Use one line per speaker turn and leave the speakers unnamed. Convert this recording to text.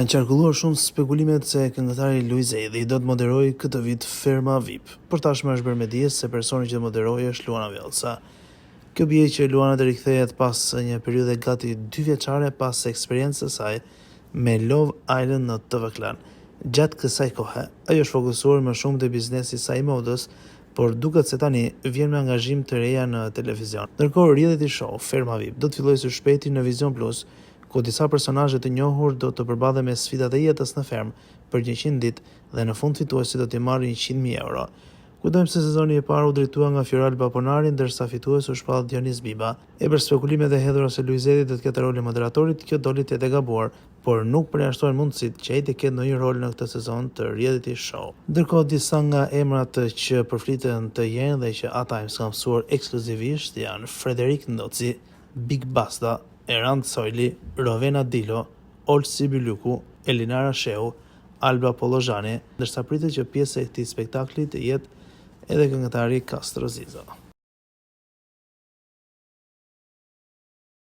Janë qarkulluar shumë spekulimet se këngëtari Luiz Edhi do të moderojë këtë vit Ferma VIP. Por tashmë është bërë me dije se personi që do moderojë është Luana Vjallca. Kjo bie që Luana do rikthehet pas një periudhe gati 2 vjeçare pas eksperiencës së saj me Love Island në TV Klan. Gjatë kësaj kohe, ajo është fokusuar më shumë te biznesi i saj modës, por duket se tani vjen me angazhim të reja në televizion. Ndërkohë, reality show Ferma VIP do të fillojë së shpejti në Vision Plus, ku disa personazhe të njohur do të përballen me sfidat e jetës në fermë për 100 ditë dhe në fund fituesi do t'i marrë 100.000 euro. Kujtojmë se sezoni i parë u drejtua nga Fjoral Baponari, ndërsa fituesi u shpall Dionis Biba. E për spekulimet e hedhura se Luiz Edhi do të ketë rolin e moderatorit, kjo doli të gabuar, por nuk përjashtohen mundësitë që ai të ketë ndonjë rol në këtë sezon të reality show. Ndërkohë, disa nga emrat që përfliten të jenë dhe që ata kanë mësuar ekskluzivisht janë Frederik Ndoci, Big Basta, Erand Sojli, Rovena Dilo, Olsi Bylyku, Elinara Shehu, Alba Pollozhani, ndërsa pritet që pjesë e këtij spektakli të jetë edhe këngëtari Castro Zizo.